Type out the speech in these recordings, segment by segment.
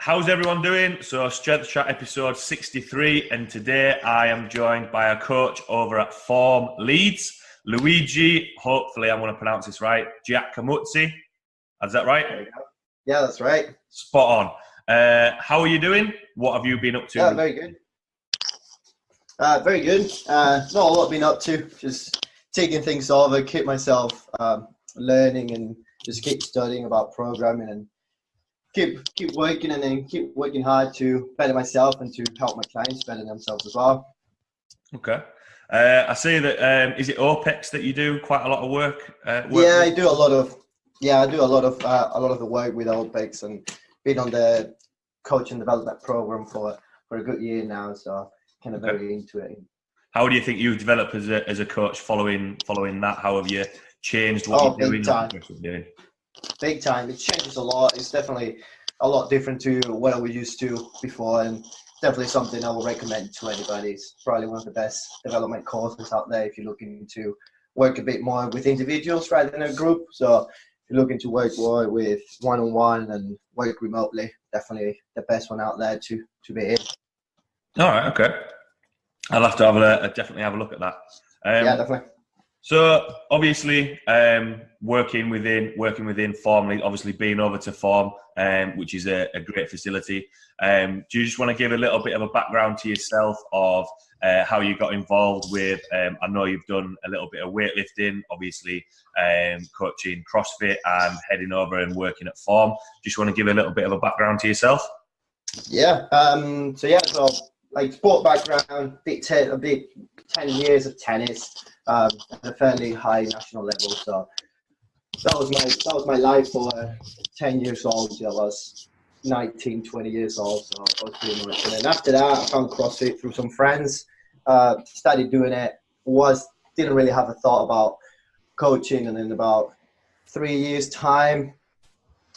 How's everyone doing? So, Strength Chat episode 63, and today I am joined by a coach over at Form Leeds, Luigi, hopefully I'm going to pronounce this right, Giacomuzzi. Is that right? There you go. Yeah, that's right. Spot on. How are you doing? What have you been up to? Yeah, very good. Very good. Not a lot been up to, just taking things over, keep myself learning and just keep studying about programming and keep working and then keep working hard to better myself and to help my clients better themselves as well. Okay. I see that, is it OPEX that you do quite a lot of work? Yeah, I do a lot of the work with OPEX and been on the coach and development program for a good year now, so kind of very into it. How do you think you've developed as a coach following that? How have you changed what you're doing? Big time. It changes a lot. It's definitely a lot different to what I was used to before, and definitely something I will recommend to anybody. It's probably one of the best development courses out there if you're looking to work a bit more with individuals rather than a group. So if you're looking to work more with one-on-one and work remotely, definitely the best one out there to be in. All right, okay. I'll have to definitely have a look at that. Yeah, definitely. So obviously, working within Form, obviously being over to Form, which is a great facility. Do you just want to give a little bit of a background to yourself of how you got involved with? I know you've done a little bit of weightlifting, obviously, coaching CrossFit and heading over and working at Form. Just want to give a little bit of a background to yourself. Yeah. So like sport background, a bit 10 years of tennis. At a fairly high national level, so that was my life for 10 years old till I was 19, 20 years old. So I was pretty much, and then after that, I found CrossFit through some friends. Started doing it. Didn't really have a thought about coaching, and in about 3 years' time,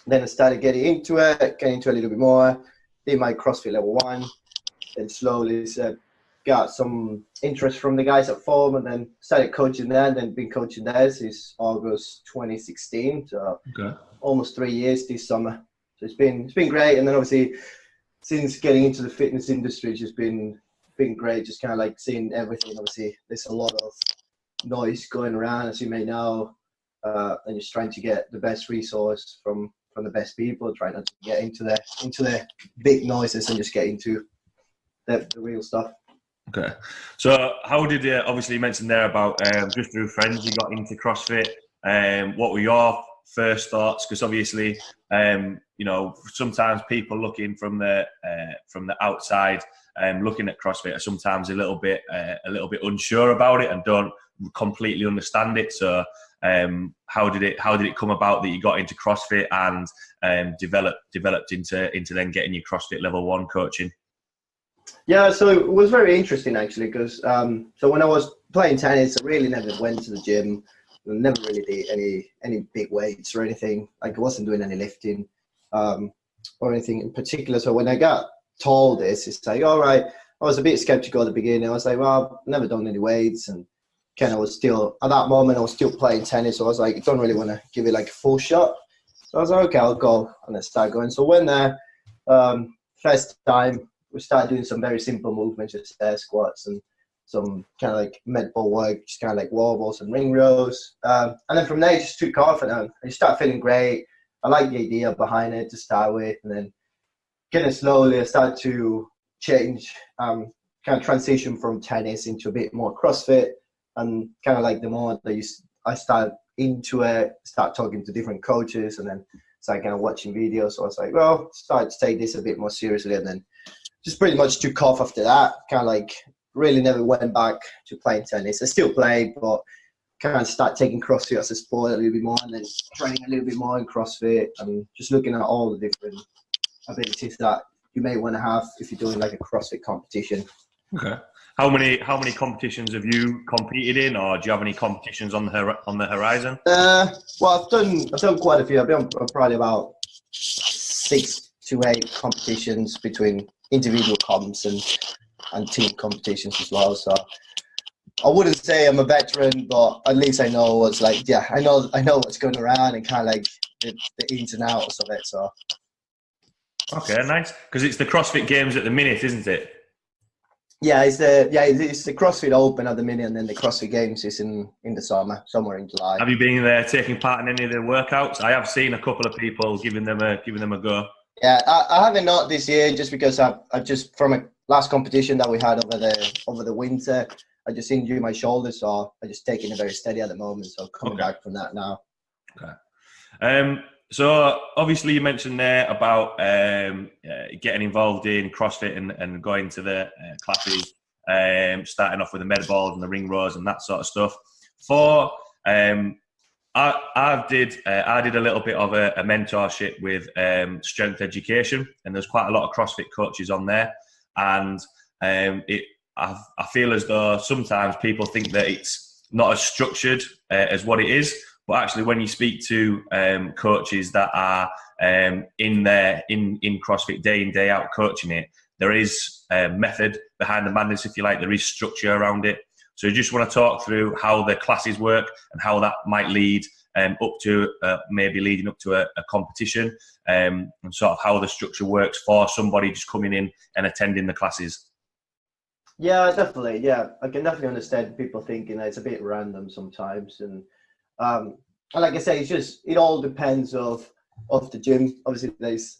then I started getting into it a little bit more. Did my CrossFit level 1, and slowly got some interest from the guys at Form, and then started coaching there, and then been coaching there since August 2016. So almost 3 years this summer. So it's been great. And then obviously since getting into the fitness industry, it's just been great. Just kind of like seeing everything. Obviously there's a lot of noise going around, as you may know, and just trying to get the best resource from the best people, trying not to get into the big noises and just get into the real stuff. Okay. So how did you, obviously you mentioned there about just through friends you got into CrossFit. What were your first thoughts? Because obviously, sometimes people looking from the outside, looking at CrossFit are sometimes a little bit unsure about it and don't completely understand it. So how did it come about that you got into CrossFit and developed into then getting your CrossFit level 1 coaching? Yeah, so it was very interesting actually, because so when I was playing tennis, I really never went to the gym, never really did any big weights or anything. Like I wasn't doing any lifting or anything in particular. So when I got told this, it's like, all right, I was a bit skeptical at the beginning. I was like, well, I've never done any weights, and kind of was still, at that moment, I was still playing tennis. So I was like, I don't really want to give it like a full shot. So I was like, okay, I'll go, and I started going. So when first time, we started doing some very simple movements, just air squats and some kind of like med ball work, just kind of like wobbles and ring rows. And then from there, it just took off, and I started feeling great. I liked the idea behind it to start with, and then kind of slowly I started to change, kind of transition from tennis into a bit more CrossFit, and kind of like the more that I started into it, start talking to different coaches, and then started kind of watching videos. So I was like, well, start to take this a bit more seriously, and then just pretty much took off after that. Kind of like really never went back to playing tennis. I still play, but kind of start taking CrossFit as a sport a little bit more, and then training a little bit more in CrossFit, and just looking at all the different abilities that you may want to have if you're doing like a CrossFit competition. Okay. How many competitions have you competed in, or do you have any competitions on the horizon? Well, I've done quite a few. I've been on probably about 6 to 8 competitions between individual comps and team competitions as well. So I wouldn't say I'm a veteran, but at least I know what's like. Yeah, I know what's going around and kind of like the ins and outs of it. So Okay, nice. Because it's the CrossFit Games at the minute, isn't it? Yeah, it's the CrossFit Open at the minute, and then the CrossFit Games is in the summer, somewhere in July. Have you been there taking part in any of the workouts? I have seen a couple of people giving them a go. Yeah, I haven't not this year just because I just from a last competition that we had over the winter, I just injured my shoulder, so I just taking it very steady at the moment. So coming back from that now. Okay. So obviously you mentioned there about getting involved in CrossFit and going to the classes, starting off with the med balls and the ring rows and that sort of stuff. I did a little bit of a mentorship with strength education, and there's quite a lot of CrossFit coaches on there, and I feel as though sometimes people think that it's not as structured as what it is. But actually, when you speak to coaches that are in CrossFit day in, day out coaching it, there is a method behind the madness, if you like. There is structure around it. So you just want to talk through how the classes work and how that might lead up to maybe leading up to a competition, and sort of how the structure works for somebody just coming in and attending the classes. Yeah, definitely. Yeah, I can definitely understand people thinking that it's a bit random sometimes, and like I say, it all depends of the gym. Obviously, there's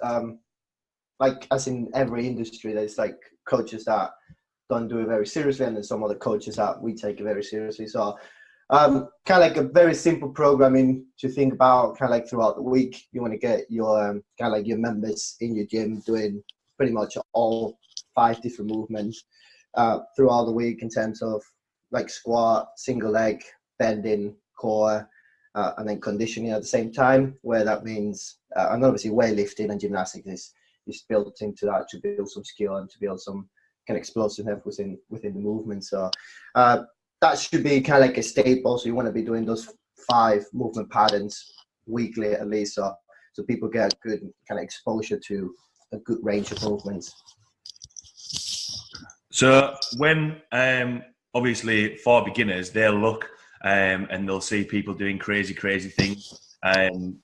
like as in every industry, there's like coaches that don't do it very seriously, and then some other coaches that we take it very seriously. So kind of like a very simple programming to think about kind of like throughout the week. You want to get your kind of like your members in your gym doing pretty much all 5 different movements throughout the week in terms of like squat, single leg, bending, core, and then conditioning at the same time, where that means and obviously weightlifting and gymnastics is built into that to build some skill and to build some kind of explosiveness within the movement. So that should be kind of like a staple. So you want to be doing those 5 movement patterns weekly at least, so people get a good kind of exposure to a good range of movements. So when obviously for beginners, they'll look and they'll see people doing crazy things, and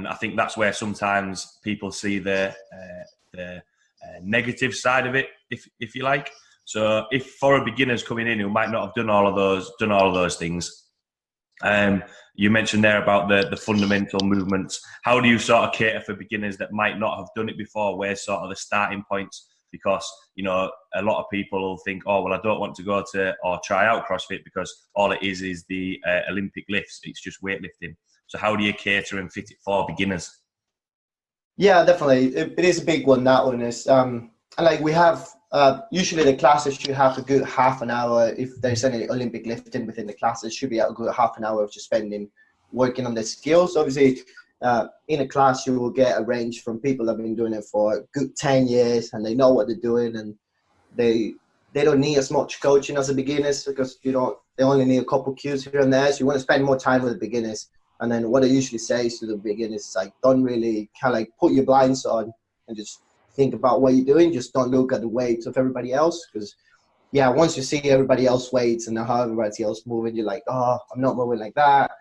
I think that's where sometimes people see the negative side of it, if you like. So if for a beginner's coming in who might not have done all of those things, you mentioned there about the fundamental movements. How do you sort of cater for beginners that might not have done it before? Where's sort of the starting points? Because, you know, a lot of people will think, oh, well, I don't want to go to or try out CrossFit because all it is the Olympic lifts. It's just weightlifting. So how do you cater and fit it for beginners? Yeah, definitely. It is a big one, that one is. And like we have, usually the classes should have a good half an hour. If there's any Olympic lifting within the classes, should be a good half an hour of just spending working on the skills. Obviously, in a class, you will get a range from people that have been doing it for a good 10 years and they know what they're doing, and they don't need as much coaching as the beginners because they only need a couple cues here and there. So you want to spend more time with the beginners. And then what I usually say to the beginners is like, don't really kind of like put your blinds on and just think about what you're doing. Just don't look at the weights of everybody else, because yeah, once you see everybody else weights and how everybody else moving, you're like, oh, I'm not moving like that.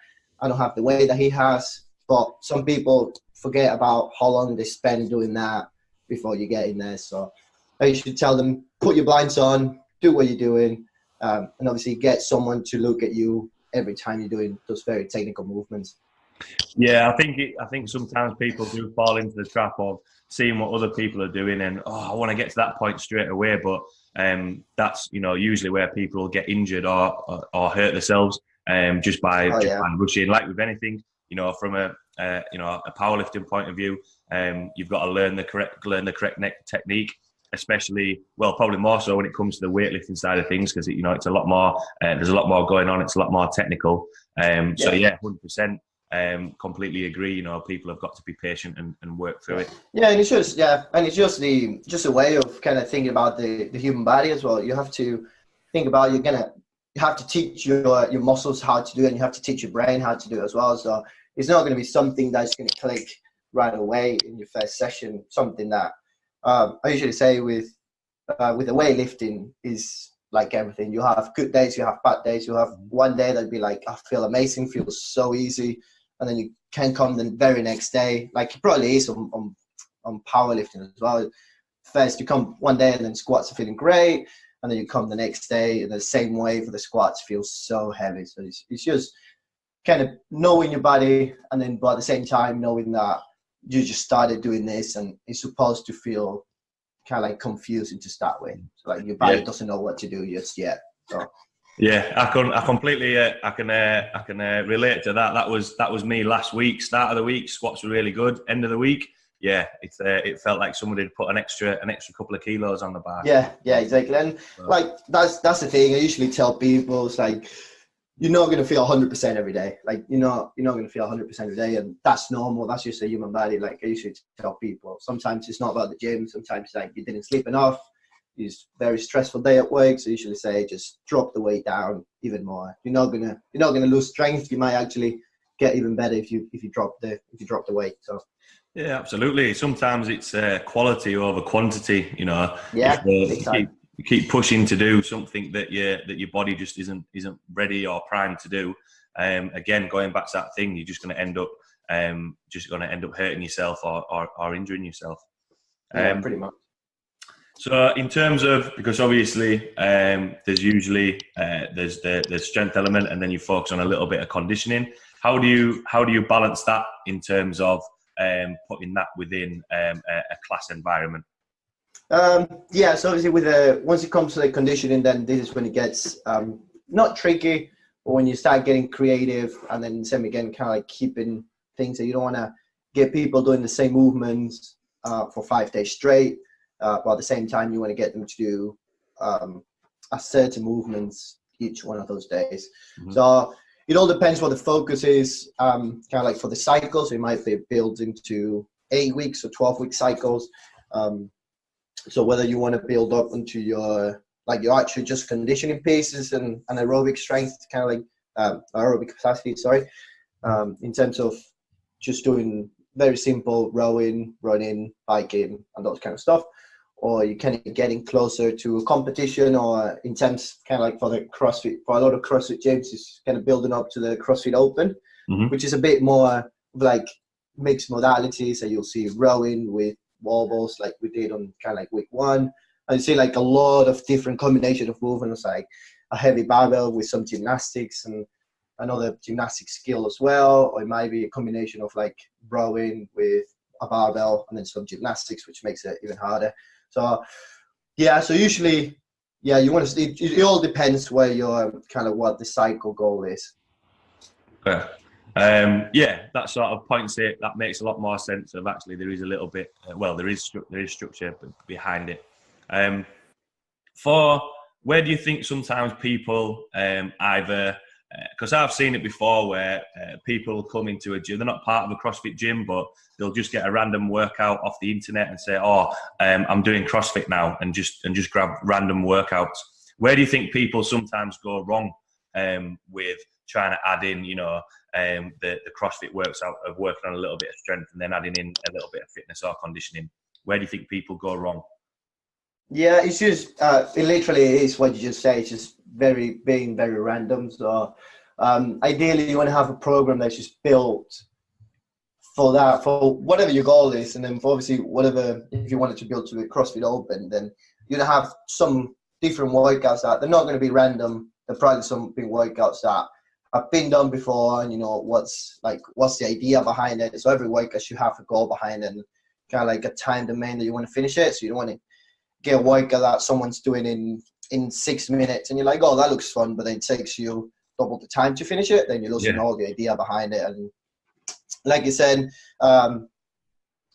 I don't have the weight that he has. But some people forget about how long they spend doing that before you get in there. So I should tell them, put your blinds on, do what you're doing, and obviously get someone to look at you every time you're doing those very technical movements. Yeah, I think sometimes people do fall into the trap of seeing what other people are doing and I want to get to that point straight away. But that's usually where people get injured or hurt themselves just by rushing. Like with anything, from a powerlifting point of view, you've got to learn the correct technique. Especially, well, probably more so when it comes to the weightlifting side of things, because it's a lot more. There's a lot more going on. It's a lot more technical. So yeah, 100%. Completely agree. People have got to be patient and work through it. Yeah, and it's just a way of kind of thinking about the human body as well. You have to think about you have to teach your muscles how to do it, and you have to teach your brain how to do it as well. So it's not going to be something that's going to click right away in your first session. Something that I usually say with the weightlifting is like everything. You have good days, you have bad days. You have one day that'd be like, I feel amazing, feels so easy, and then you can come the very next day, like it probably is on on powerlifting as well. First, you come one day and then squats are feeling great, and then you come the next day and the same way for the squats feels so heavy. So it's just kind of knowing your body, and then but at the same time knowing that you just started doing this and it's supposed to feel kind of like confusing to start with. So like your body doesn't know what to do just yet. So. Yeah, I completely I can relate to that. That was me last week. Start of the week, squats were really good. End of the week, it felt like somebody had put an extra couple of kilos on the bar. Yeah, exactly. And like that's the thing. I usually tell people, it's like you're not going to feel 100% every day. Like you're not going to feel 100% every day, and that's normal. That's just a human body. Like I usually tell people, sometimes it's not about the gym. Sometimes like you didn't sleep enough. It's a very stressful day at work, so I usually say just drop the weight down even more. You're not gonna lose strength. You might actually get even better if you drop the weight. So yeah, absolutely. Sometimes it's quality over quantity. You know, yeah. You keep pushing to do something that your body just isn't ready or primed to do. Again, going back to that thing, you're just going to end up hurting yourself or injuring yourself. Yeah, pretty much. So in terms of, because obviously there's usually there's the strength element, and then you focus on a little bit of conditioning. How do you balance that in terms of putting that within a class environment? Yeah, so obviously once it comes to the conditioning, then this is when it gets not tricky, but when you start getting creative, and then same again, kind of like keeping things that you don't want to get people doing the same movements for 5 days straight. But at the same time, you want to get them to do a certain movements each one of those days. Mm-hmm. So it all depends what the focus is. Kind of like for the cycles, it might be built into 8 weeks or 12-week cycles. So whether you want to build up into your actually just conditioning pieces and aerobic strength, kind of like aerobic capacity, in terms of just doing very simple rowing, running, biking, and those kind of stuff. Or you kind of getting closer to a competition, or in terms kind of like for the CrossFit, for a lot of CrossFit gyms, is kind of building up to the CrossFit Open, mm-hmm. which is a bit more like mixed modalities. So you'll see rowing with wall balls like we did on kind of like week 1. And you see like a lot of different combination of movements, like a heavy barbell with some gymnastics and another gymnastic skill as well. Or it might be a combination of like rowing with a barbell and then some gymnastics, which makes it even harder. So, yeah, so usually, yeah, you want to, it all depends where your kind of what the cycle goal is. Okay. Yeah, that sort of points it, that makes a lot more sense of actually there is a little bit, there is structure behind it. For where do you think sometimes people either, because I've seen it before where people come into a gym, they're not part of a CrossFit gym, but they'll just get a random workout off the internet and say, I'm doing CrossFit now, and just grab random workouts. Where do you think people sometimes go wrong with trying to add in, the CrossFit works out of working on a little bit of strength and then adding in a little bit of fitness or conditioning? Where do you think people go wrong? Yeah, it's just it literally is what you just say. It's just being very random. So ideally, you want to have a program that's just built for that, for whatever your goal is, and then for obviously whatever, if you wanted to build to the CrossFit Open, then you're gonna have some different workouts that they're not going to be random. They're probably some big workouts that have been done before, and what's the idea behind it. So every workout should have a goal behind it, and kind of like a time domain that you want to finish it. So you don't want to get a workout that someone's doing in 6 minutes and you're like, oh, that looks fun, but then it takes you double the time to finish it. Then you're losing all the idea behind it. And like you said,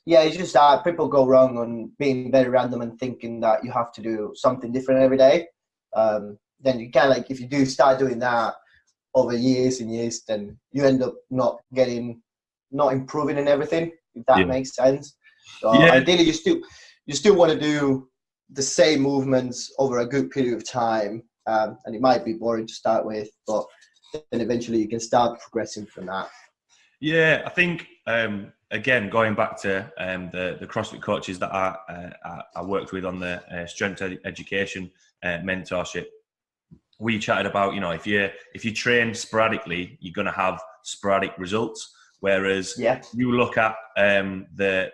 it's just that people go wrong on being very random and thinking that you have to do something different every day. Then you kind of like, if you do start doing that over years and years, then you end up not improving in everything, if that makes sense. So ideally, you still want to do the same movements over a good period of time, and it might be boring to start with, but then eventually you can start progressing from that. Yeah, I think again, going back to the CrossFit coaches that I worked with on the strength education mentorship, we chatted about if you train sporadically, you're going to have sporadic results. Whereas you look at the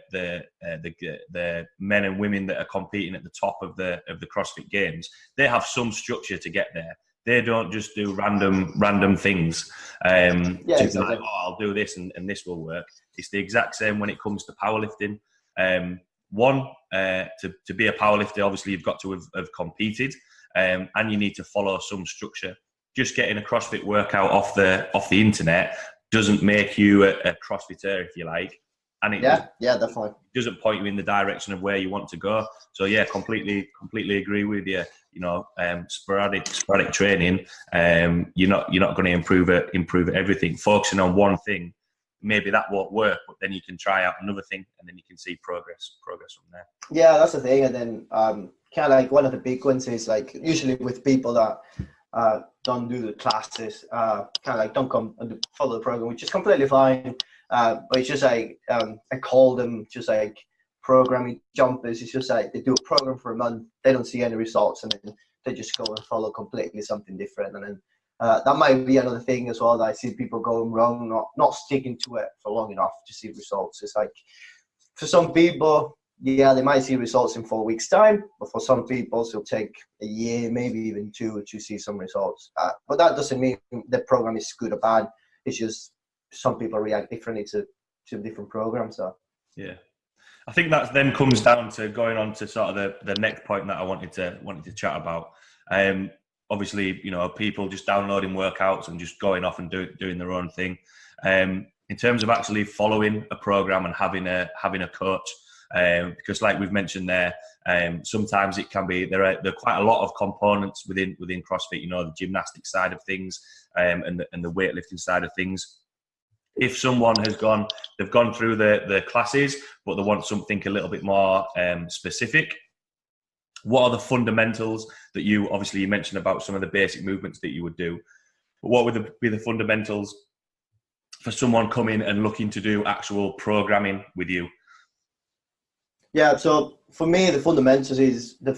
the men and women that are competing at the top of the CrossFit Games, they have some structure to get there. They don't just do random things. Exactly. Like, oh, I'll do this and this will work. It's the exact same when it comes to powerlifting. To be a powerlifter, obviously you've got to have competed, and you need to follow some structure. Just getting a CrossFit workout off the internet doesn't make you a CrossFitter, if you like. And it definitely doesn't point you in the direction of where you want to go. So yeah, completely agree with you. You know, sporadic training, you're not going to improve everything. Focusing on one thing, maybe that won't work, but then you can try out another thing, and then you can see progress from there. Yeah, that's the thing. And then kind of like one of the big ones is like usually with people that don't do the classes, kind of like don't come and follow the program, which is completely fine. But it's just like I call them just like programming jumpers. It's just like they do a program for a month, they don't see any results, and then they just go and follow completely something different. And then that might be another thing as well that I see people going wrong, not sticking to it for long enough to see results. It's like for some people, yeah, they might see results in 4 weeks' time, but for some people, it'll take a year, maybe even 2 to see some results. But that doesn't mean the program is good or bad. It's just some people react differently to different programs. So yeah, I think that then comes down to going on to sort of the next point that I wanted to chat about. Obviously, you know, people just downloading workouts and just going off and doing their own thing. In terms of actually following a program and having a coach, because like we've mentioned there, sometimes it can be there are quite a lot of components within CrossFit. You know, the gymnastics side of things, and the weightlifting side of things. If someone they've gone through the classes, but they want something a little bit more specific, what are the fundamentals that you mentioned about some of the basic movements that you would do, but what would be the fundamentals for someone coming and looking to do actual programming with you? Yeah, so for me, the fundamentals is the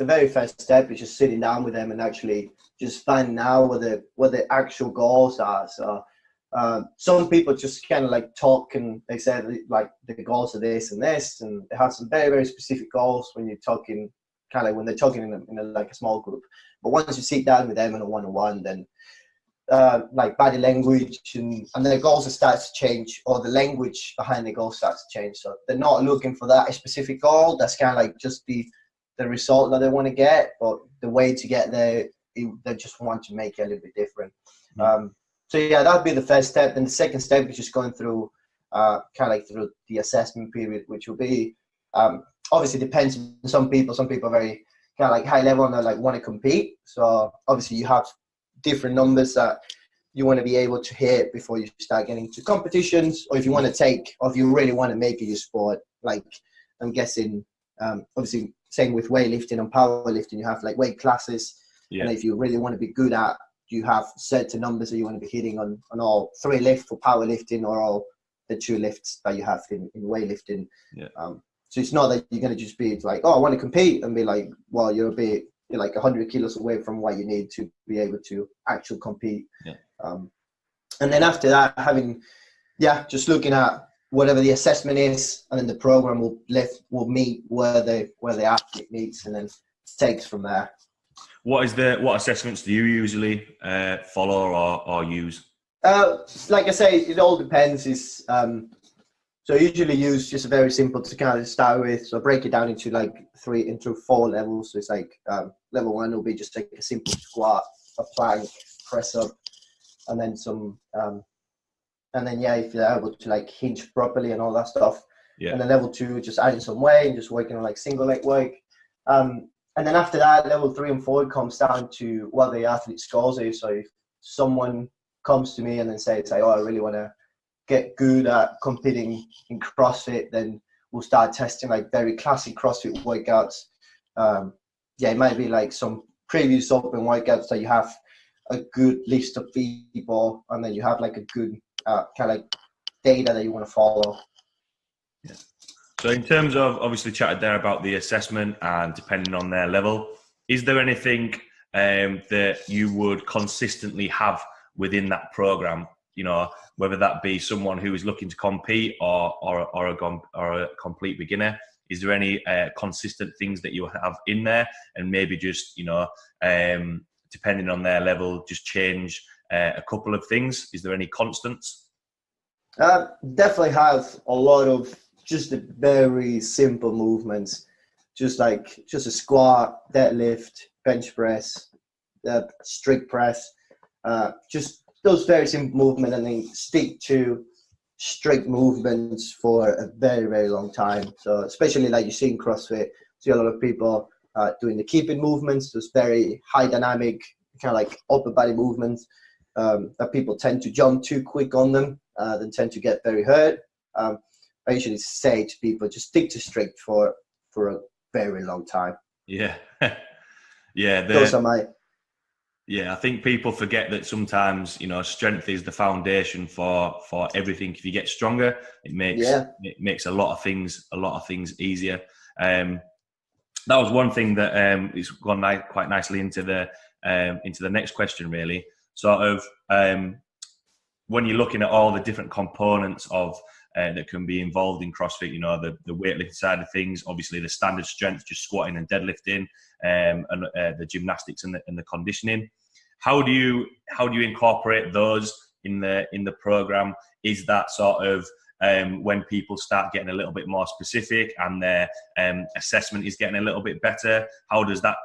very first step is just sitting down with them and actually just finding out what the actual goals are. So some people just kind of like talk and they say like the goals are this and this, and they have some very, very specific goals when you're talking, kind of like when they're talking in a like a small group. But once you sit down with them in a one-on-one, then like body language and their goals start to change, or the language behind the goal starts to change. So they're not looking for that specific goal. That's kind of like just the result that they want to get, but the way to get there, they just want to make it a little bit different. Mm-hmm. So yeah, that'd be the first step. Then the second step is just going through kind of like through the assessment period, which will be obviously depends on some people. Some people are very kind of like high level and they like want to compete. So obviously you have different numbers that you want to be able to hit before you start getting to competitions, or if you want to take, or if you really want to make it your sport. Like I'm guessing, obviously same with weightlifting and powerlifting, you have like weight classes, and if you really want to be good at, you have certain numbers that you want to be hitting on all 3 lifts for powerlifting, or all the 2 lifts that you have in weightlifting. So it's not that you're going to just be like, oh, I want to compete, and be like, well, you're like 100 kilos away from what you need to be able to actually compete. And then after that, just looking at whatever the assessment is, and then the program will meet where the athlete meets, and then takes from there. What assessments do you usually follow or use? Like I say, it all depends. So I usually use just very simple to kind of start with. So I break it down into 4 levels. So it's like level 1 will be just like a simple squat, a plank, press up, and then some, and then if you're able to like hinge properly and all that stuff. And then level 2, just adding some weight and just working on like single leg work. And then after that, level 3 and 4 comes down to what the athlete's goals is. So if someone comes to me and then says, oh, I really want to get good at competing in CrossFit, then we'll start testing like very classic CrossFit workouts. It might be like some previous open workouts that you have a good list of people, and then you have like a good kind of like data that you want to follow. So in terms of, obviously chatted there about the assessment and depending on their level, is there anything that you would consistently have within that program you know, whether that be someone who is looking to compete or a complete beginner? Is there any consistent things that you have in there, and maybe just, you know, depending on their level, just change a couple of things? Is there any constants? Definitely have a lot of just the very simple movements, just a squat, deadlift, bench press, strict press, just those very simple movements, and then stick to strict movements for a very, very long time. So especially like you see in CrossFit, see a lot of people doing the keeping movements, those very high dynamic, kind of like upper body movements, that people tend to jump too quick on them, then tend to get very hurt. I usually say to people, just stick to strict for a very long time. Yeah. Yeah. Those are my... Yeah, I think people forget that sometimes, you know, strength is the foundation for everything. If you get stronger, it makes a lot of things easier. That was one thing that is gone quite nicely into the next question, really. Sort of when you're looking at all the different components of that can be involved in CrossFit, you know, the weightlifting side of things, obviously the standard strength, just squatting and deadlifting, and the gymnastics and the conditioning. How do you incorporate those in the program? Is that sort of when people start getting a little bit more specific and their assessment is getting a little bit better? How does that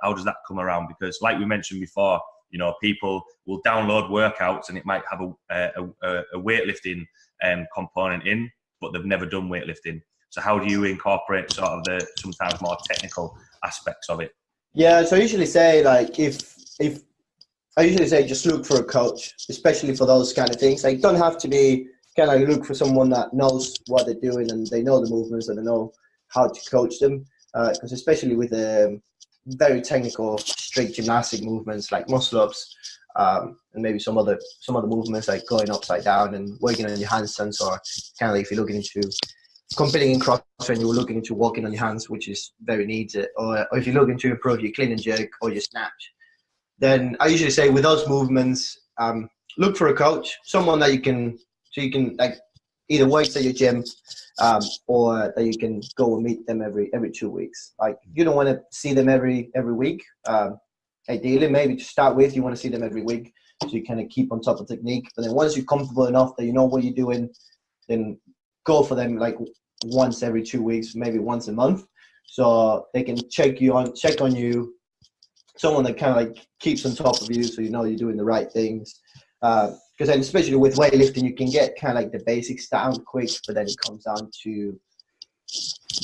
come around? Because like we mentioned before, you know, people will download workouts and it might have a weightlifting component in, but they've never done weightlifting. So how do you incorporate sort of the sometimes more technical aspects of it? Yeah, so I usually say, like, if I usually say just look for a coach, especially for those kind of things. Like, don't have to be kind of look for someone that knows what they're doing and they know the movements and they know how to coach them. Because especially with very technical, strict gymnastic movements like muscle ups, and maybe some other movements like going upside down and working on your handstands, or kind of like if you're looking into competing in CrossFit and you're looking into walking on your hands, which is very needed, or if you're looking to improve your clean and jerk or your snatch, then I usually say with those movements, look for a coach, someone that you can like either works at your gym, or that you can go and meet them every 2 weeks. Like, you don't want to see them every week. Ideally, maybe to start with, you want to see them every week so you kind of keep on top of technique. But then once you're comfortable enough that you know what you're doing, then go for them like once every 2 weeks, maybe once a month, so they can check on you. Someone that kind of like keeps on top of you, so you know you're doing the right things. Because then, especially with weightlifting, you can get kind of like the basics down quick, but then it comes down to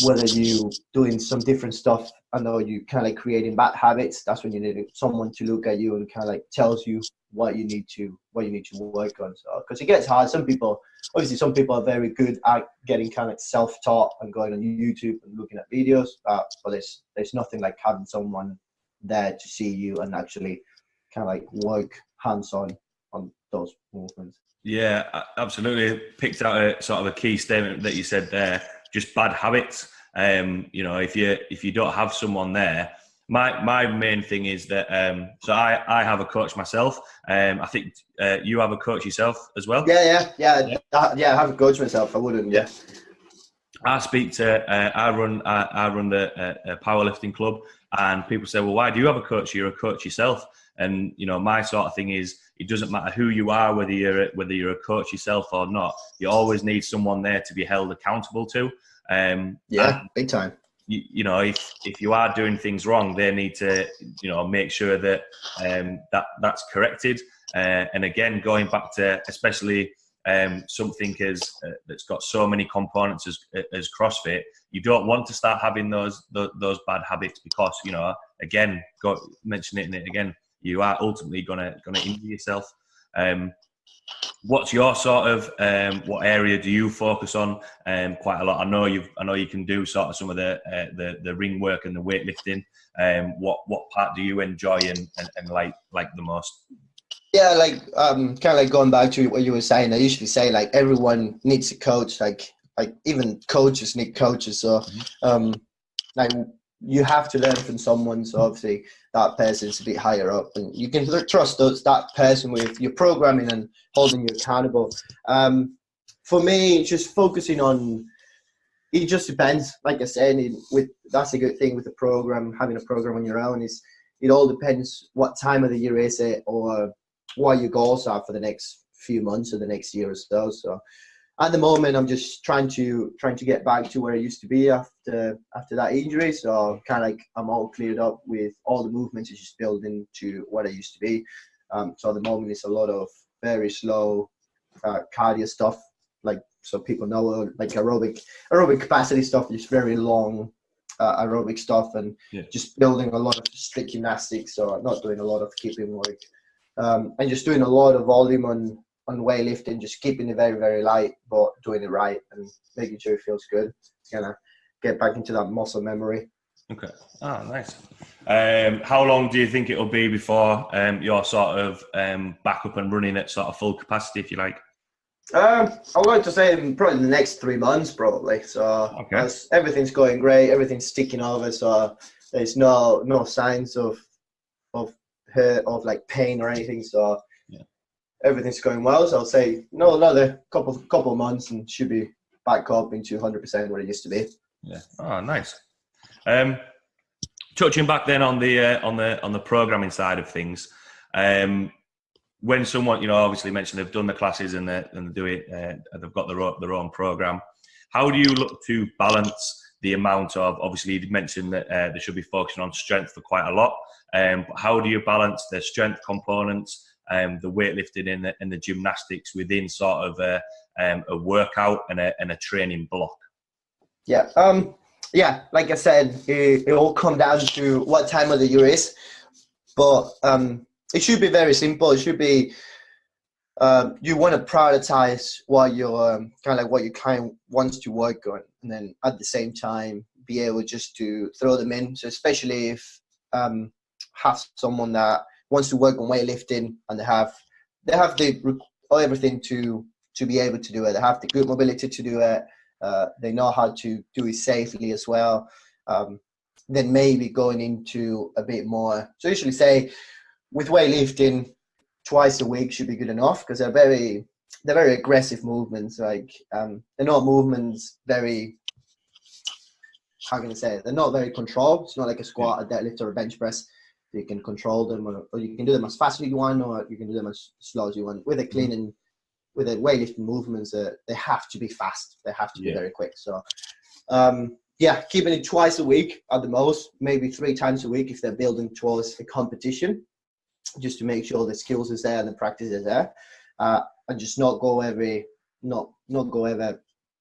whether you doing some different stuff. I know you kind of like creating bad habits. That's when you need someone to look at you and kind of like tells you what you need to work on. So, because it gets hard. Some people are very good at getting kind of like self-taught and going on YouTube and looking at videos. But there's nothing like having someone there to see you and actually kind of like work hands-on on those movements. Yeah, absolutely. Picked out a sort of a key statement that you said there. Just bad habits. You know, if you don't have someone there, my main thing is that. So I have a coach myself. I think you have a coach yourself as well. Yeah. I have a coach myself. I wouldn't. Yeah. I speak to. I run the powerlifting club, and people say, "Well, why do you have a coach? You're a coach yourself." And you know, my sort of thing is, it doesn't matter who you are, whether you're a coach yourself or not. You always need someone there to be held accountable to. Big time. You know, if you are doing things wrong, they need to, you know, make sure that that's corrected. And again, going back to especially something that's got so many components as CrossFit, you don't want to start having those bad habits, because, you know, again, mentioning it again, you are ultimately gonna injure yourself. What's your sort of what area do you focus on quite a lot? I know you can do sort of some of the ring work and the weightlifting. What part do you enjoy and like the most? Yeah, like kind of like going back to what you were saying. I usually say like everyone needs a coach. Like even coaches need coaches. So like you have to learn from someone. So obviously that person's a bit higher up, and you can trust that person with your programming and holding you accountable. For me, just focusing on, it just depends. Like I said, that's a good thing with the program. Having a program on your own is, it all depends what time of the year is it, or what your goals are for the next few months or the next year or so. So at the moment, I'm just trying to get back to where I used to be after that injury. So kind of like I'm all cleared up with all the movements, it's just building to what I used to be. So at the moment, it's a lot of very slow cardio stuff, like, so people know, like aerobic capacity stuff, just very long aerobic stuff, and just building a lot of strict gymnastics, or not doing a lot of keeping work, and just doing a lot of volume on weightlifting, just keeping it very, very light, but doing it right and making sure it feels good. Kind of get back into that muscle memory. Okay. Oh, nice. How long do you think it'll be before you're sort of back up and running at sort of full capacity, if you like? I would like to say probably the next 3 months, probably. So everything's going great, everything's sticking over, so there's no signs of hurt, of like pain or anything. So everything's going well. So I'll say another couple of months, and should be back up into 100% where it used to be. Yeah. Oh, nice. Touching back then on the programming side of things, when someone, obviously mentioned they've done the classes and they do it, they've got their own program. How do you look to balance the amount of, obviously you mentioned that they should be focusing on strength for quite a lot, but how do you balance the strength components, the weightlifting and the gymnastics within sort of a workout and a training block? Yeah. Like I said, it all comes down to what time of the year is, but it should be very simple. It should be, you want to prioritize what you're what you kind of wants to work on, and then at the same time be able just to throw them in. So especially if have someone that wants to work on weightlifting and they have everything to be able to do it. They have the good mobility to do it. They know how to do it safely as well. Then maybe going into a bit more. So usually say with weightlifting, twice a week should be good enough, because they're very aggressive movements. Like they're not movements very, how can I say it? They're not very controlled. It's not like a squat, a deadlift, or a bench press. You can control them, or you can do them as fast as you want, or you can do them as slow as you want. With a cleaning, with the weightlifting movements, they have to be fast. They have to be very quick. So, keeping it twice a week at the most, maybe 3 times a week if they're building towards a competition, just to make sure the skills is there and the practice is there, and just not go ever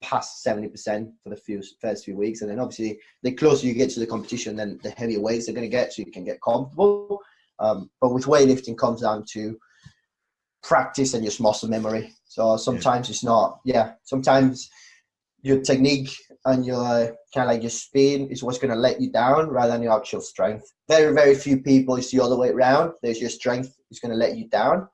past 70% for the first few weeks. And then obviously the closer you get to the competition, then the heavier weights they're going to get, so you can get comfortable. But with weightlifting comes down to practice and just muscle memory. So sometimes it's not, sometimes your technique and your kind of like your speed is what's going to let you down rather than your actual strength. Very, very few people, it's the other way around. There's your strength is going to let you down.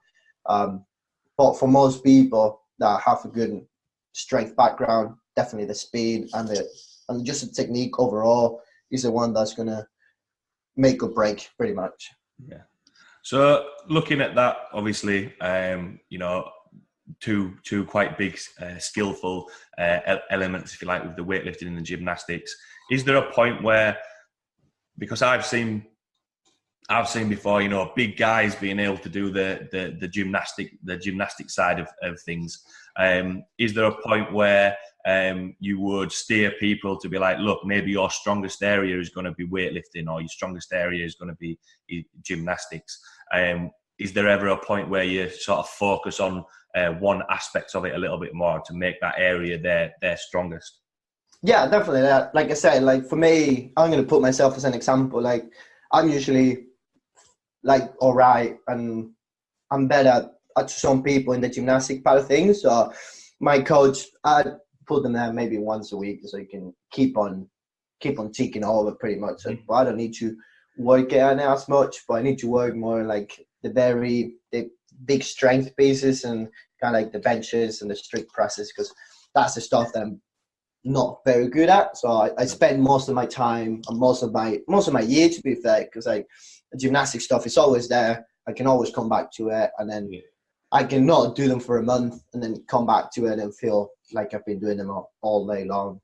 But for most people that have a good strength background, definitely the speed and just the technique overall is the one that's going to make or break pretty much. Yeah. So looking at that, obviously, two quite big, skillful elements, if you like, with the weightlifting and the gymnastics. Is there a point where, because I've seen before, big guys being able to do the gymnastic side of things. Is there a point where you would steer people to be like, look, maybe your strongest area is going to be weightlifting, or your strongest area is going to be gymnastics? Is there ever a point where you sort of focus on one aspect of it a little bit more to make that area their strongest? Yeah, definitely. Like I said, like for me, I'm going to put myself as an example. Like I'm usually like all right, and I'm better at some people in the gymnastic part of things. So my coach, I put them there maybe once a week, so you can keep on ticking over pretty much. So, but I don't need to work on it as much, but I need to work more like the big strength pieces and kind of like the benches and the strict presses, because that's the stuff that I'm not very good at. So I spend most of my time and most of my year, to be fair, because like the gymnastic stuff is always there. I can always come back to it, and then I can not do them for a month and then come back to it and feel like I've been doing them all day long.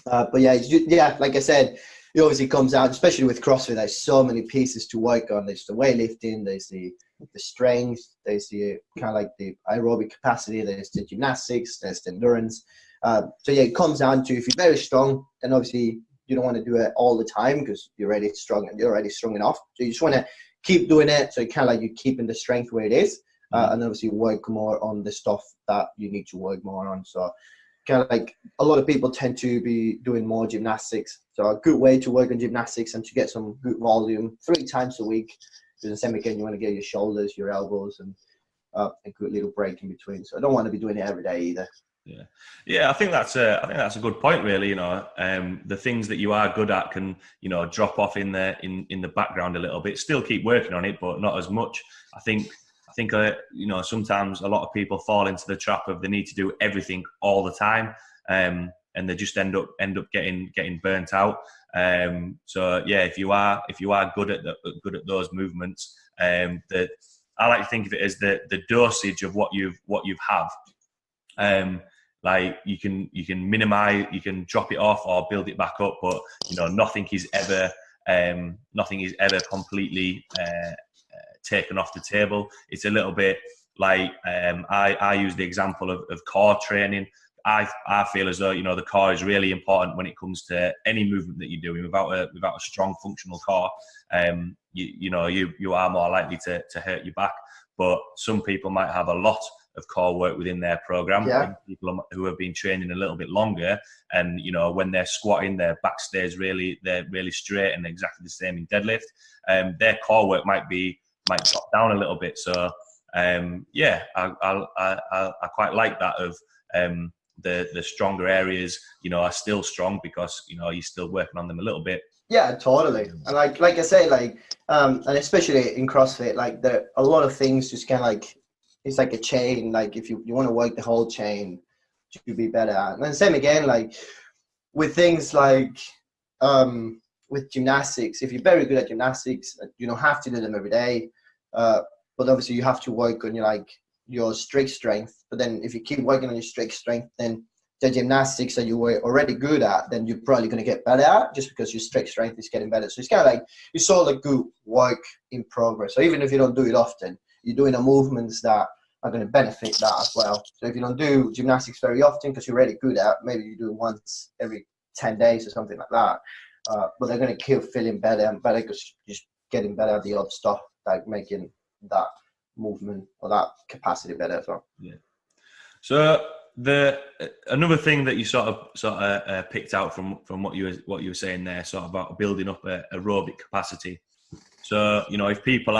But yeah, like I said, it obviously comes out, especially with CrossFit, there's so many pieces to work on. There's the weightlifting, there's the strength, there's the kind of like the aerobic capacity, there's the gymnastics, there's the endurance. So yeah, it comes down to, if you're very strong, then obviously you don't want to do it all the time because you're already strong and you're already strong enough. So you just want to keep doing it. So kind of like you're keeping the strength where it is, and obviously work more on the stuff that you need to work more on. So kind of like a lot of people tend to be doing more gymnastics. So a good way to work on gymnastics and to get some good volume 3 times a week. Because in the same again, you want to get your shoulders, your elbows, and a good little break in between. So I don't want to be doing it every day either. Yeah. I think that's a good point, really. You know, the things that you are good at can, you know, drop off in the background a little bit. Still keep working on it, but not as much. I think you know, sometimes a lot of people fall into the trap of they need to do everything all the time, and they just end up getting burnt out. So yeah, if you are good at those movements, I like to think of it as the dosage of what you have. Like you can minimize, you can drop it off or build it back up, but you know, nothing is ever completely taken off the table. It's a little bit like I use the example of core training. I feel as though, you know, the core is really important when it comes to any movement that you're doing. Without a strong functional core, you are more likely to hurt your back. But some people might have a lot of core work within their program. Yeah. People who have been training a little bit longer, and you know, when they're squatting, their back stays really straight and exactly the same in deadlift. Their core work might drop down a little bit. So I quite like that of the stronger areas, you know, are still strong because, you know, you're still working on them a little bit. Yeah, totally. And like I say, like and especially in CrossFit, like there a lot of things just kind of like, it's like a chain. Like if you want to work the whole chain to be better at. And then same again, like with things like with gymnastics, if you're very good at gymnastics, you don't have to do them every day. But obviously you have to work on your strict strength. But then if you keep working on your strict strength, then the gymnastics that you were already good at, then you're probably going to get better at, just because your strict strength is getting better. So it's kind of like you saw the good work in progress. So even if you don't do it often, you're doing the movements that are going to benefit that as well. So if you don't do gymnastics very often because you're already good at, maybe you do it once every 10 days or something like that. But they're going to keep feeling better and better because you're just getting better at the other stuff, like making that movement or that capacity better as well. Yeah. So another thing that you sort of picked out from what you were saying there, sort of about building up aerobic capacity. So, you know, if people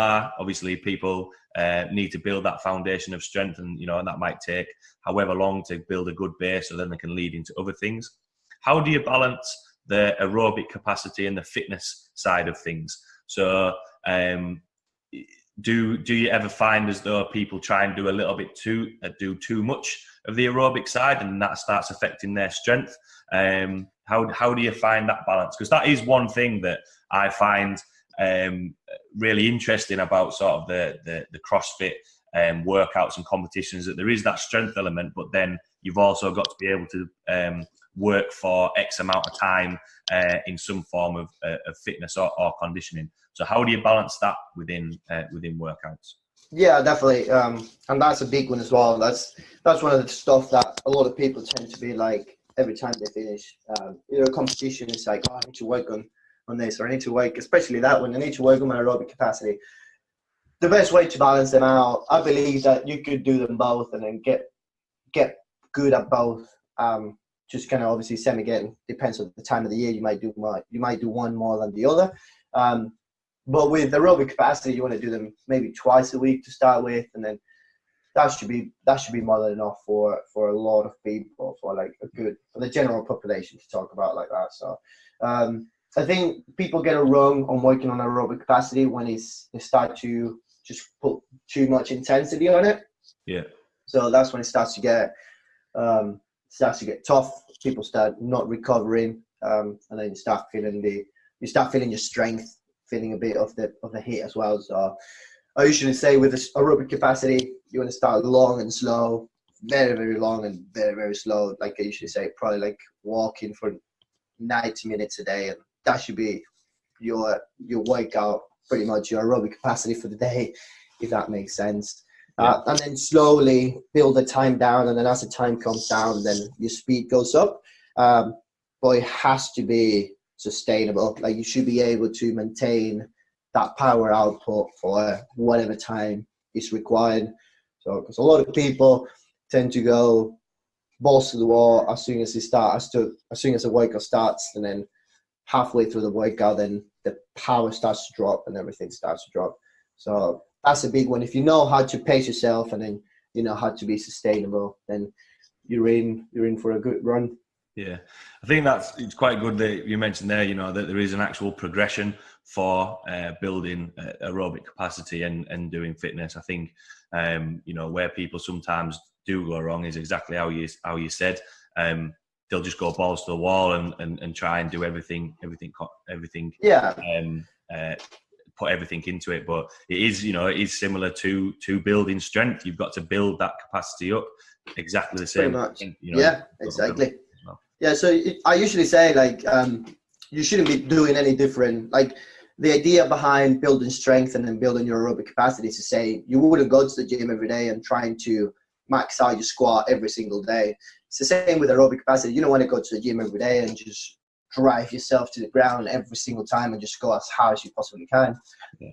need to build that foundation of strength, and you know, and that might take however long to build a good base, so then they can lead into other things. How do you balance the aerobic capacity and the fitness side of things? So, do you ever find as though people try and do a little bit too much of the aerobic side, and that starts affecting their strength? How do you find that balance? Because that is one thing that I find really interesting about sort of the CrossFit workouts and competitions, that there is that strength element, but then you've also got to be able to work for X amount of time in some form of fitness or conditioning. So how do you balance that within workouts? Yeah, definitely. And that's a big one as well. That's one of the stuff that a lot of people tend to be like, every time they finish a competition, it's like, oh, I need to work on this, or I need to work, especially that one, I need to work on my aerobic capacity. The best way to balance them out, I believe that you could do them both and then get good at both. Just kind of obviously same again, depends on the time of the year. You might do one more than the other. But with aerobic capacity, you want to do them maybe twice a week to start with, and then that should be more than enough for a lot of people, for the general population to talk about like that. So I think people get it wrong on working on aerobic capacity when they start to just put too much intensity on it. Yeah. So that's when it starts to get starts to get tough. People start not recovering, and then you start feeling your strength, feeling a bit of the heat as well. So I usually say with this aerobic capacity, you want to start long and slow, very, very long and very, very slow. Like I usually say, probably like walking for 90 minutes a day, and that should be your workout, pretty much your aerobic capacity for the day, if that makes sense. And then slowly build the time down, and then as the time comes down, then your speed goes up. But it has to be sustainable. Like you should be able to maintain that power output for whatever time is required. So, because a lot of people tend to go balls to the wall as soon as they start, as soon as the workout starts, and then halfway through the workout, then the power starts to drop and everything starts to drop. So that's a big one. If you know how to pace yourself, and then you know how to be sustainable, then you're in for a good run. Yeah, I think it's quite good that you mentioned there, you know, that there is an actual progression for building aerobic capacity and doing fitness. I think, you know, where people sometimes do go wrong is exactly how you said. They'll just go balls to the wall and try and do everything. Yeah. Put everything into it, but it is similar to building strength. You've got to build that capacity up exactly the same. Pretty much. Yeah, exactly. Well. Yeah, so I usually say, like, you shouldn't be doing any different. Like, the idea behind building strength and then building your aerobic capacity is to say you wouldn't go to the gym every day and trying to max out your squat every single day. It's the same with aerobic capacity. You don't want to go to the gym every day and just drive yourself to the ground every single time and just go as hard as you possibly can. Yeah.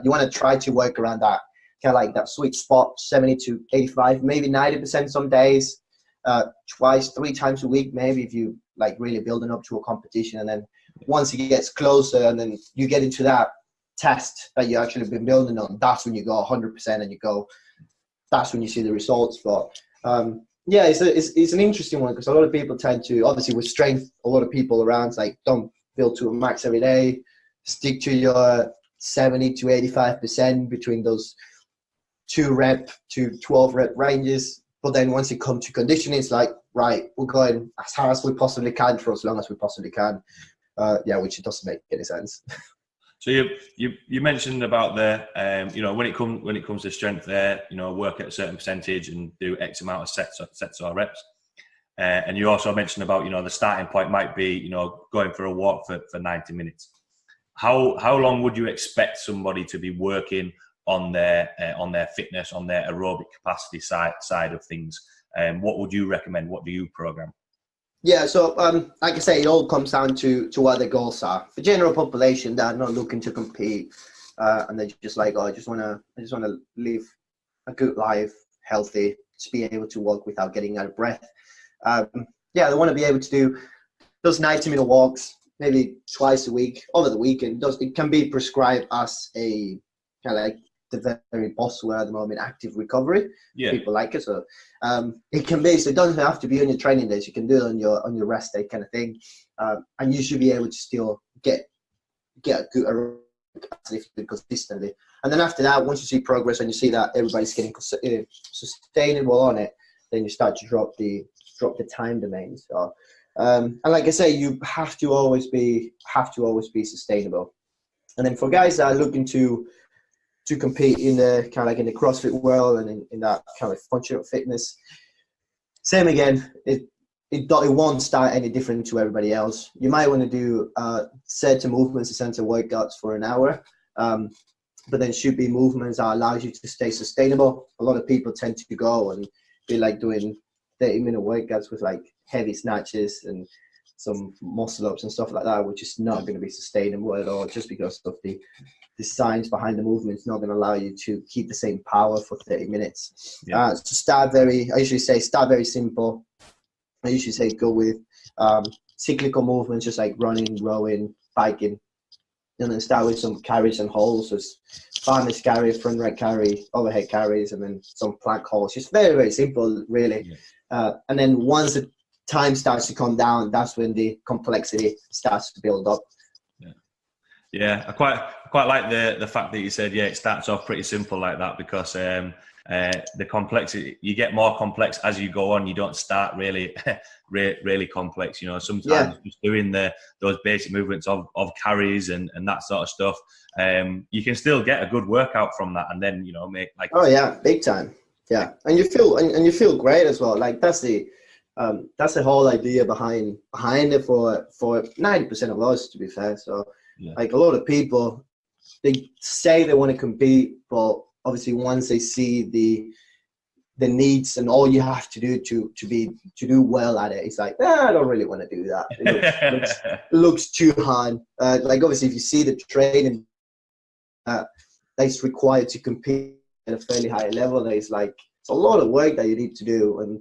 You want to try to work around that kind of like that sweet spot, 70 to 85, maybe 90% some days. Twice, 3 times a week, maybe, if you like really building up to a competition. And then once it gets closer and then you get into that test that you actually been building on, that's when you go 100% and that's when you see the results. But yeah, it's an interesting one, because a lot of people tend to, obviously with strength, a lot of people around like don't build to a max every day, stick to your 70 to 85% between those 2 rep to 12 rep ranges. But then once you come to conditioning, it's like, right, we're going as hard as we possibly can for as long as we possibly can. Which it doesn't make any sense. So you mentioned about the you know, when it comes to strength there, you know, work at a certain percentage and do X amount of sets or reps. And you also mentioned about, you know, the starting point might be, you know, going for a walk for 90 minutes. How long would you expect somebody to be working on their fitness, on their aerobic capacity side of things? What would you recommend? What do you program? Yeah, so like I say, it all comes down to what the goals are. For general population that are not looking to compete, and they're just like, I just want to live a good life, healthy, just be able to walk without getting out of breath. They want to be able to do those 90-minute walks, maybe twice a week, over the weekend. It can be prescribed as a kind of like the very buzzword at the moment, active recovery. Yeah. People like it. So it can be, so it doesn't have to be on your training days. You can do it on your rest day kind of thing. And you should be able to still get a good aerobic capacity if you do consistently. And then after that, once you see progress and you see that everybody's getting sustainable on it, then you start to drop the time domain. So and like I say, you have to always be sustainable. And then for guys that are looking to compete in the kind of like in the CrossFit world and in that kind of functional fitness, same again, it won't start any different to everybody else. You might want to do certain movements, certain workouts for an hour, but then should be movements that allows you to stay sustainable. A lot of people tend to go and be like doing 30-minute workouts with like heavy snatches and some muscle ups and stuff like that, which is not going to be sustainable at all, just because of the science behind the movement is not going to allow you to keep the same power for 30 minutes. Yeah. I usually say start very simple. I usually say go with cyclical movements, just like running, rowing, biking, and then start with some carries and holds. So farmer's carry, front rack carry, overhead carries, and then some plank holds. Just very, very simple, really. Yeah. And then once the time starts to come down, that's when the complexity starts to build up. Yeah, I quite like the fact that you said, it starts off pretty simple like that, because the complexity, you get more complex as you go on. You don't start really really complex, you know. Sometimes just doing those basic movements of carries and that sort of stuff, you can still get a good workout from that, and then, you know, make like, oh yeah, big time. Yeah, and you feel great as well. Like that's the whole idea behind it for 90% of us, to be fair. So like a lot of people, they say they want to compete, but obviously once they see the needs and all you have to do to do well at it, it's like, I don't really want to do that. It looks too hard. Like obviously if you see the training that's required to compete at a fairly high level, it's like, it's a lot of work that you need to do. And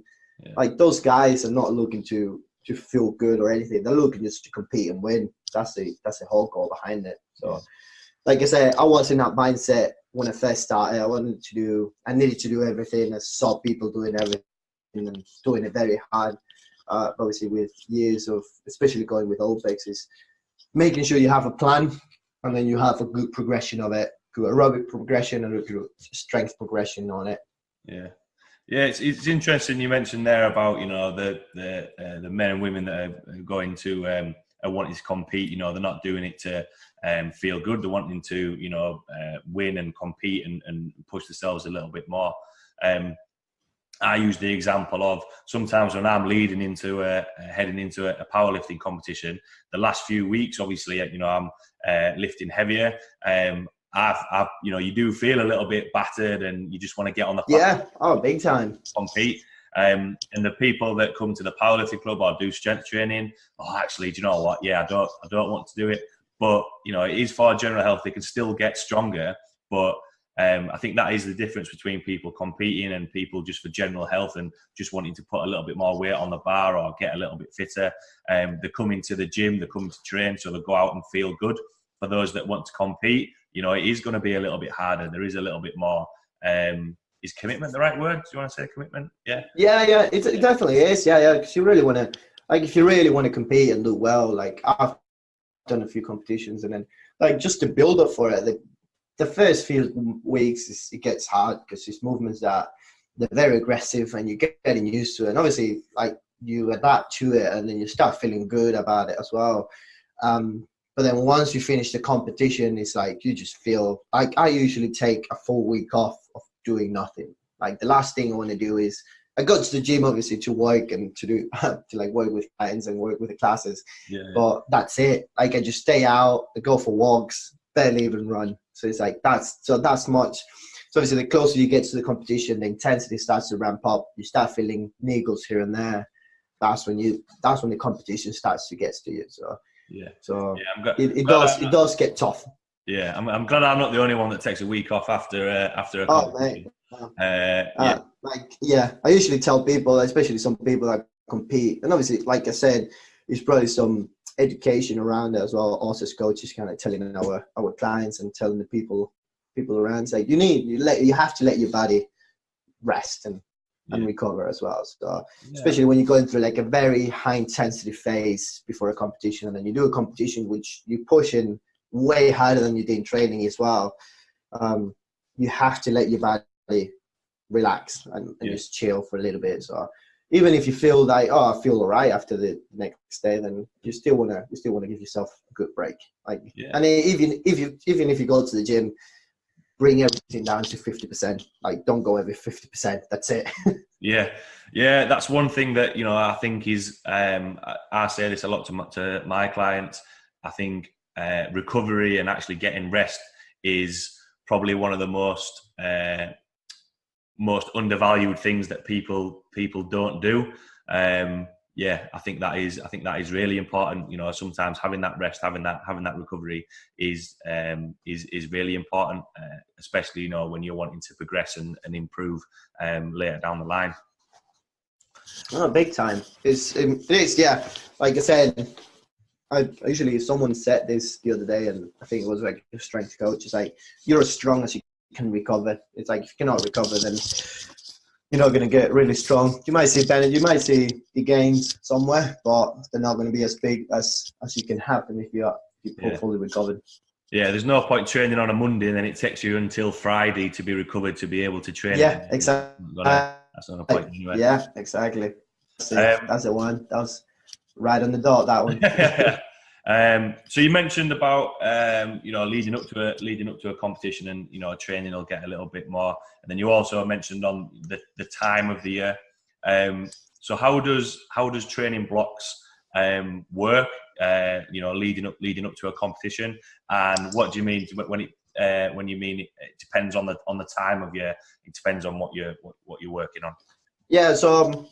like those guys are not looking to feel good or anything. They're looking just to compete and win. That's the whole goal behind it. So like I said, I was in that mindset when I first started. I needed to do everything. I saw people doing everything and doing it very hard. Obviously with years of, especially going with Olympics, is making sure you have a plan and then you have a good progression of it, good aerobic progression and a good strength progression on it. Yeah, it's interesting you mentioned there about, you know, the men and women that are going to are wanting to compete. You know, they're not doing it to feel good. They're wanting to, you know, win and compete and push themselves a little bit more. I use the example of sometimes when I'm leading into heading into a powerlifting competition, the last few weeks, obviously, you know, I'm lifting heavier. I've, you know, you do feel a little bit battered and you just want to get on the platform. Yeah, oh, big time. Compete. And the people that come to the powerlifting club or do strength training, actually, do you know what? Yeah, I don't want to do it. But, you know, it is for general health. They can still get stronger. But I think that is the difference between people competing and people just for general health and just wanting to put a little bit more weight on the bar or get a little bit fitter. They're coming to the gym, they're coming to train, so they go out and feel good. For those that want to compete, you know, it is going to be a little bit harder. There is a little bit more. Is commitment the right word? Do you want to say commitment? Yeah. Yeah, it definitely is. Yeah, because you really want to, like, if you really want to compete and do well, like I've done a few competitions, and then like just to build up for it, the first few weeks it gets hard because it's movements that they're very aggressive and you're getting used to it. And obviously, like you adapt to it, and then you start feeling good about it as well. But then once you finish the competition, it's like you just feel like I usually take a full week off of doing nothing. Like the last thing I want to do is I go to the gym obviously to work and to do to like work with clients and work with the classes. But that's it. Like I just stay out, I go for walks, barely even run. So it's like that's much. So obviously the closer you get to the competition, the intensity starts to ramp up. You start feeling niggles here and there. That's when the competition starts to get to you. So it does get tough. Yeah, I'm glad I'm not the only one that takes a week off after a competition. I usually tell people, especially some people that compete, and obviously, like I said, there's probably some education around it as well. Us as coaches, kind of telling our clients and telling the people around, it's like you have to let your body rest and recover as well. So especially when you're going through like a very high intensity phase before a competition, and then you do a competition which you push in way harder than you did in training as well. You have to let your body relax and just chill for a little bit. So even if you feel like, I feel all right after the next day, then you still want to give yourself a good break. Like, and even if you go to the gym, bring everything down to 50%. Like, don't go every 50%. That's it. Yeah, that's one thing that, you know, I think is, I say this a lot to my clients. I think recovery and actually getting rest is probably one of the most undervalued things that people don't do. I think that is really important. You know, sometimes having that rest, having that recovery is really important, especially, you know, when you're wanting to progress and improve later down the line. Oh, big time. It is. Like I said, I usually, someone said this the other day, and I think it was like a strength coach. It's like, you're as strong as you can recover. It's like, if you cannot recover, then you're not going to get really strong. You might see you might see the gains somewhere, but they're not going to be as big as you can have them if you're fully recovered. Yeah, there's no point training on a Monday and then it takes you until Friday to be recovered to be able to train. Yeah, exactly. That's not a point anyway. Yeah, exactly. Um, That's the one. That was right on the dot, that one. So you mentioned about leading up to a competition, and training will get a little bit more, and then you also mentioned on the time of the year. So how does training blocks work? Leading up to a competition, and what do you mean when you mean it depends on the time of year? It depends on what you're working on. Yeah, so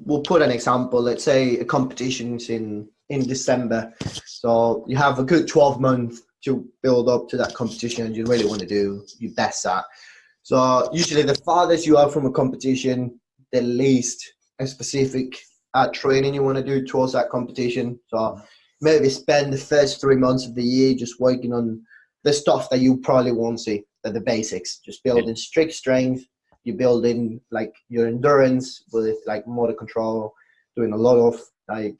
we'll put an example. Let's say a competition's in December. So you have a good 12 months to build up to that competition, and you really want to do your best at. So usually the farthest you are from a competition, the least a specific training you want to do towards that competition. So maybe spend the first 3 months of the year just working on the stuff that you probably won't see, the basics, just building strict strength. You're building like your endurance with like motor control, doing a lot of like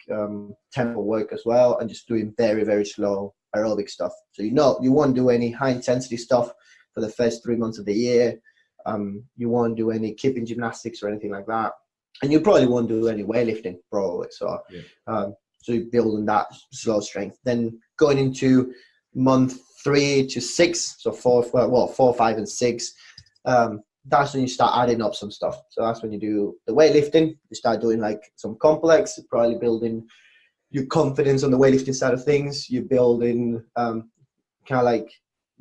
tempo work as well, and just doing very, very slow aerobic stuff. So you won't do any high intensity stuff for the first 3 months of the year. You won't do any keeping gymnastics or anything like that, and you probably won't do any weightlifting probably. So so you're building that slow strength. Then going into month 3 to 6, so 4, 5, and 6. That's when you start adding up some stuff. So that's when you do the weightlifting. You start doing like some complex, probably building your confidence on the weightlifting side of things. You're building kind of like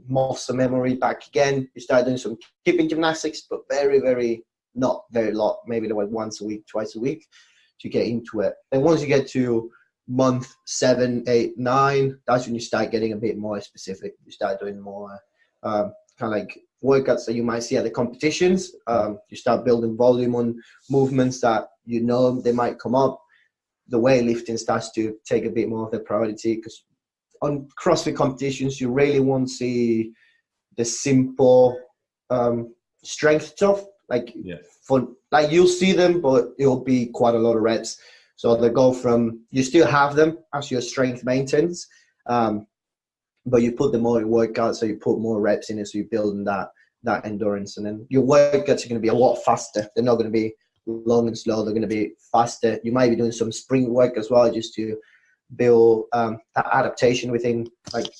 muscle memory back again. You start doing some keeping gymnastics, but very, very, not very lot, maybe like once a week, twice a week to get into it. Then once you get to month 7, 8, 9, that's when you start getting a bit more specific. You start doing more kind of like workouts that you might see at the competitions. You start building volume on movements that they might come up. The weightlifting starts to take a bit more of the priority, because on CrossFit competitions you really won't see the simple strength stuff. You'll see them, but it'll be quite a lot of reps. So they go from, you still have them as your strength maintenance, but you put them more in workouts, so you put more reps in it, so you're building that endurance. And then your workouts are going to be a lot faster. They're not going to be long and slow. They're going to be faster. You might be doing some sprint work as well, just to build that adaptation within like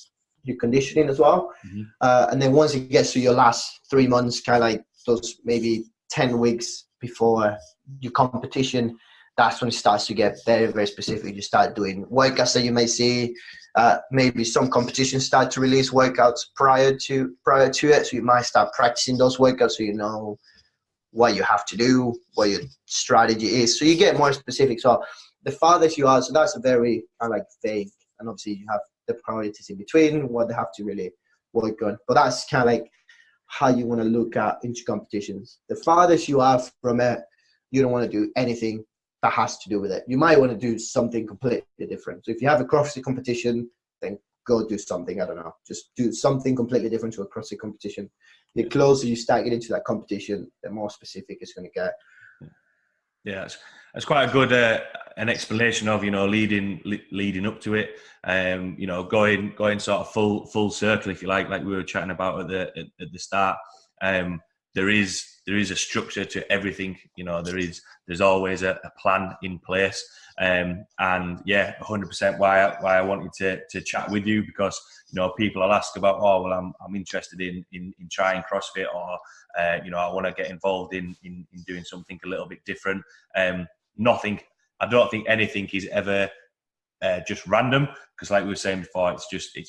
your conditioning as well. And then once it gets to your last 3 months, kind of like those maybe 10 weeks before your competition, that's when it starts to get very, very specific. You start doing workouts that you may see. Maybe some competitions start to release workouts prior to it. So you might start practicing those workouts so you know what you have to do, what your strategy is. So you get more specific. So the farthest you are, so that's a very kind of like vague. And obviously you have the priorities in between, what they have to really work on. But that's kind of like how you want to look at into competitions. The farthest you are from it, you don't want to do anything that has to do with it. You might want to do something completely different. So if you have a CrossFit competition, then go do something, I don't know, just do something completely different to a CrossFit competition. The closer you start getting to that competition, the more specific it's going to get. Yeah, it's quite a good an explanation of leading up to it. Going sort of full circle, if you like we were chatting about at the start. There is a structure to everything. There's always a plan in place. And yeah, 100% why I wanted to chat with you, because people will ask about, I'm interested in trying CrossFit, or I want to get involved in doing something a little bit different. I don't think anything is ever just random, because like we were saying before, it's just the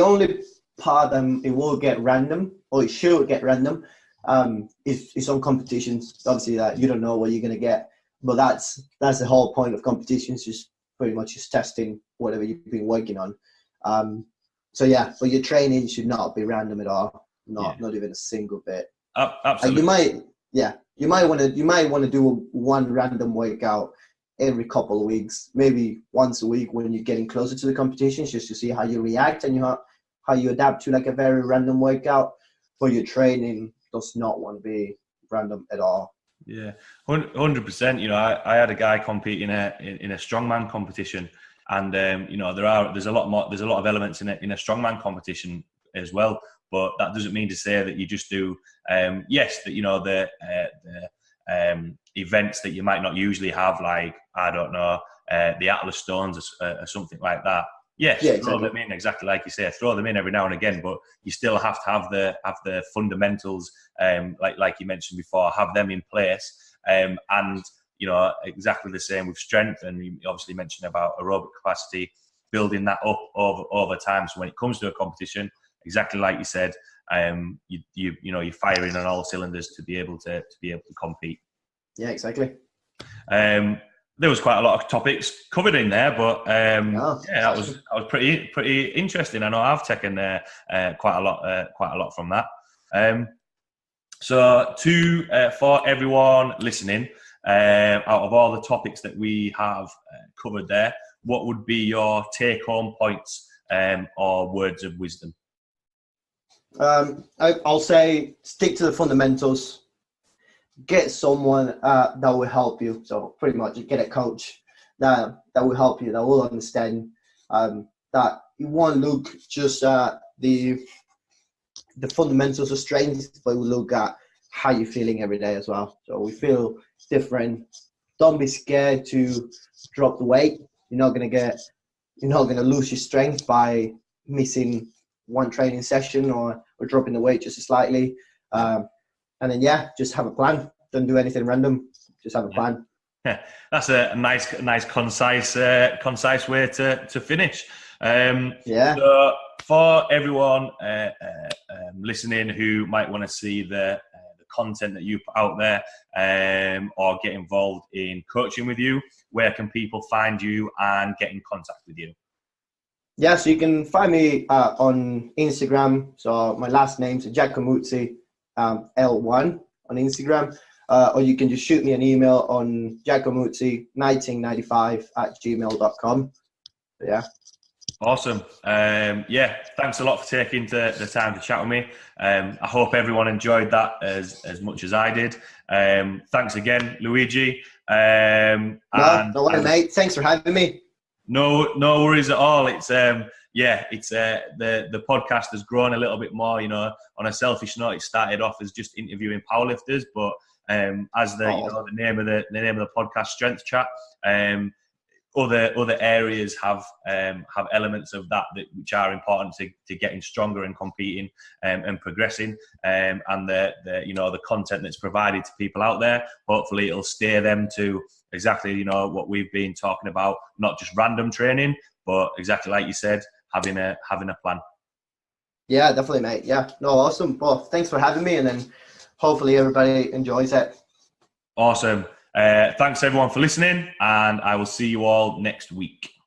only part it will get random, or it should get random, is on competitions. Obviously that you don't know what you're going to get, but that's the whole point of competitions, just pretty much just testing whatever you've been working on. So yeah, but your training should not be random at all, not even a single bit. Absolutely. You might want to do one random workout every couple of weeks, maybe once a week when you're getting closer to the competitions, just to see how you react and how you adapt to like a very random workout. But your training does not want to be random at all. Yeah, 100%. I had a guy compete in a strongman competition, And there's a lot of elements in a strongman competition as well. But that doesn't mean to say that you just do the events that you might not usually have, like I don't know, the Atlas Stones or something like that. Yes, yeah, exactly. Throw them in, exactly like you say. Throw them in every now and again, but you still have to have the fundamentals, like you mentioned before, have them in place, and exactly the same with strength. And you obviously mentioned about aerobic capacity, building that up over time. So when it comes to a competition, exactly like you said, you're firing on all cylinders to be able to compete. Yeah, exactly. There was quite a lot of topics covered in there, but that was pretty interesting. I know I've taken quite a lot from that. So for everyone listening, out of all the topics that we have covered there, what would be your take-home points or words of wisdom? I'll say stick to the fundamentals. Get someone that will help you. So pretty much get a coach that will help you, that will understand that you won't look just at the fundamentals of strength, but we'll look at how you're feeling every day as well. So we feel different. Don't be scared to drop the weight. You're not gonna lose your strength by missing one training session or dropping the weight just slightly. And then just have a plan. Don't do anything random. Just have a plan. Yeah, that's a nice, concise way to finish. So for everyone listening who might want to see the content that you put out there or get involved in coaching with you, where can people find you and get in contact with you? Yeah, so you can find me on Instagram. So my last name's Giacomuzzi, L1 on Instagram. Or you can just shoot me an email on giacomuzzi1995@gmail.com. Yeah. Awesome. Thanks a lot for taking the time to chat with me. I hope everyone enjoyed that as much as I did. Thanks again, Luigi. No worries, mate. Thanks for having me. No worries at all. It's the podcast has grown a little bit more. On a selfish note, it started off as just interviewing powerlifters, but as the name of the podcast, Strength Chat, other areas have elements of that which are important to getting stronger and competing and progressing, and the content that's provided to people out there. Hopefully, it'll steer them to exactly what we've been talking about, not just random training, but exactly like you said, having a plan. Yeah, definitely, mate. Yeah, no, awesome. Well, thanks for having me, and then hopefully everybody enjoys it. Awesome. Thanks everyone for listening, and I will see you all next week.